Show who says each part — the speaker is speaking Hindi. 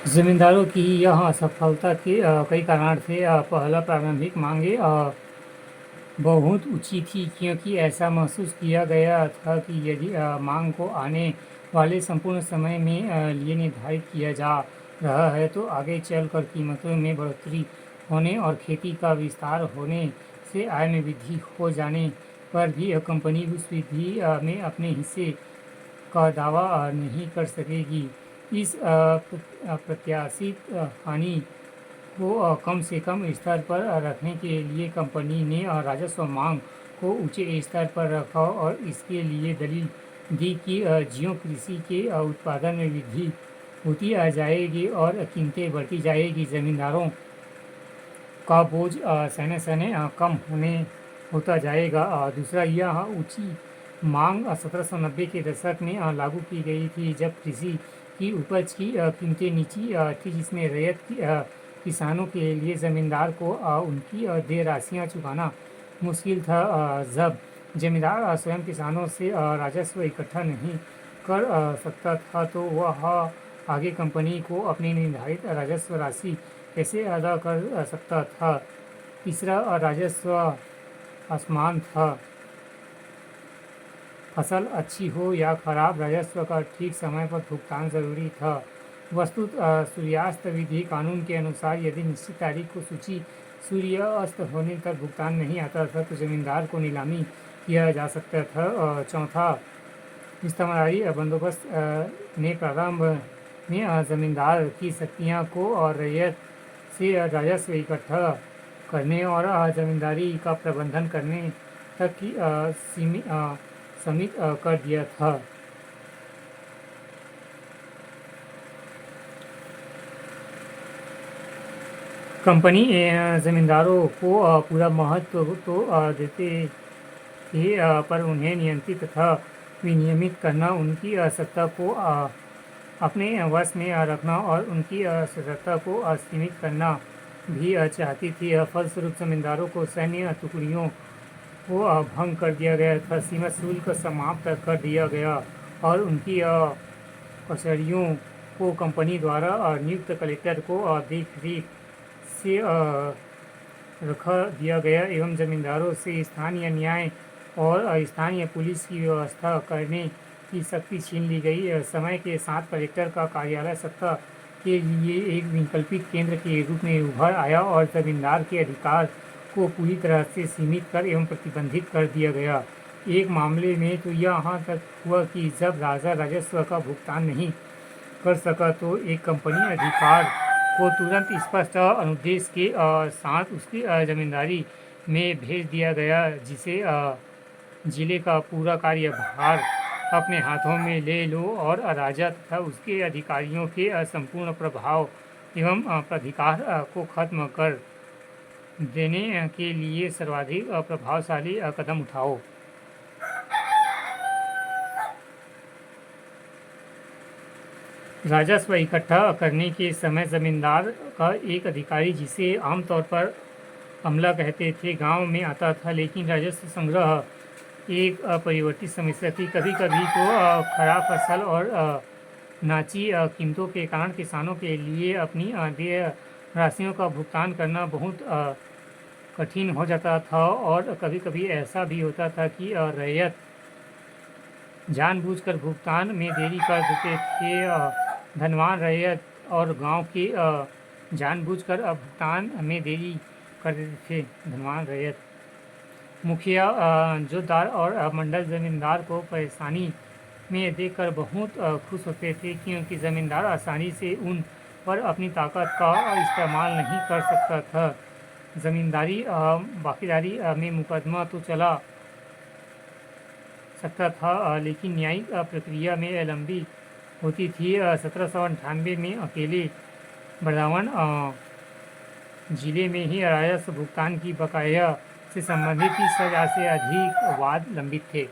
Speaker 1: ज़मींदारों की यह असफलता के कई कारण थे। पहला, प्रारंभिक मांगें बहुत ऊंची थी, क्योंकि ऐसा महसूस किया गया था कि यदि मांग को आने वाले संपूर्ण समय में लिए निर्धारित किया जा रहा है, तो आगे चलकर कीमतों में बढ़ोतरी होने और खेती का विस्तार होने से आय में वृद्धि हो जाने पर भी कंपनी उस वृद्धि में अपने हिस्से का दावा नहीं कर सकेगी। इस प्रत्याशित हानि को कम से कम स्तर पर रखने के लिए कंपनी ने राजस्व मांग को ऊंचे स्तर पर रखा और इसके लिए दलील दी कि ज्यों कृषि के उत्पादन में वृद्धि होती जाएगी और कीमतें बढ़ती जाएगी, ज़मींदारों का बोझ सने सने कम होता जाएगा। दूसरा, यह ऊंची मांग 1790 के दशक में लागू की गई थी, जब कृषि की उपज की कीमतें नीची थी, जिसमें रैयत किसानों के लिए ज़मींदार को उनकी देय राशियाँ चुकाना मुश्किल था। जब जमींदार स्वयं किसानों से राजस्व इकट्ठा नहीं कर सकता था, तो वह आगे कंपनी को अपनी निर्धारित राजस्व राशि कैसे अदा कर सकता था। तीसरा, राजस्व असमान था। फसल अच्छी हो या खराब, राजस्व का ठीक समय पर भुगतान जरूरी था। सूर्यास्त विधि कानून के अनुसार यदि निश्चित तारीख को सूर्य अस्त होने तक भुगतान नहीं आता था, तो जमींदार को नीलामी किया जा सकता था। चौथा, इस्तेमारी बंदोबस्त ने प्रारंभ में जमींदार की शक्तियाँ को और रैयत से राजस्व इकट्ठा करने और जमींदारी का प्रबंधन करने तक की सीमित कर दिया था। कंपनी जमींदारों को पूरा महत्व तो देते थे, पर उन्हें नियंत्रित तथा विनियमित करना, उनकी सत्ता को अपने वश में रखना और उनकी स्वतंत्रता को सीमित करना भी चाहती थी। फलस्वरूप जमींदारों को सैन्य टुकड़ियों को भंग कर दिया गया था, सीमा शुल्क समाप्त कर दिया गया और उनकी कचहरियों को कंपनी द्वारा नियुक्त कलेक्टर को देख रेख से रखा दिया गया एवं जमींदारों से स्थानीय न्याय और स्थानीय पुलिस की व्यवस्था करने की शक्ति छीन ली गई। समय के साथ कलेक्टर का कार्यालय सत्ता के लिए एक वैकल्पिक केंद्र के रूप में उभर आया और जमींदार के अधिकार को पूरी तरह से सीमित कर एवं प्रतिबंधित कर दिया गया। एक मामले में तो यहाँ तक हुआ कि जब राजा राजस्व का भुगतान नहीं कर सका, तो एक कंपनी अधिकार को तुरंत स्पष्ट अनुदेश के साथ उसकी जमींदारी में भेज दिया गया, जिसे जिले का पूरा कार्यभार अपने हाथों में ले लो और राजा तथा उसके अधिकारियों के संपूर्ण प्रभाव एवं प्राधिकार को खत्म कर देने के लिए सर्वाधिक प्रभावशाली कदम उठाओ। राजस्व इकट्ठा करने के समय जमींदार का एक अधिकारी, जिसे आमतौर पर अमला कहते थे, गांव में आता था, लेकिन राजस्व संग्रह एक अपरिवर्तित समस्या थी। कभी कभी तो खराब फसल और नाची कीमतों के कारण किसानों के लिए अपनी देय राशियों का भुगतान करना बहुत कठिन हो जाता था और कभी कभी ऐसा भी होता था कि रैयत जानबूझकर भुगतान में देरी कर देते थे। धनवान रैयत और गांव के जानबूझकर भुगतान में देरी कर देते थे। धनवान रैयत, मुखिया, जोतदार और मंडल जमींदार को परेशानी में देखकर बहुत खुश होते थे, क्योंकि जमींदार आसानी से उन पर अपनी ताकत का इस्तेमाल नहीं कर सकता था। जमींदारी बाखीदारी में मुकदमा तो चला सकता था, लेकिन न्यायिक प्रक्रिया में लंबी होती थी। 1798 में अकेले बर्दावन जिले में ही राजस्व भुगतान की बकाया से संबंधित 30,000 से अधिक वाद लंबित थे।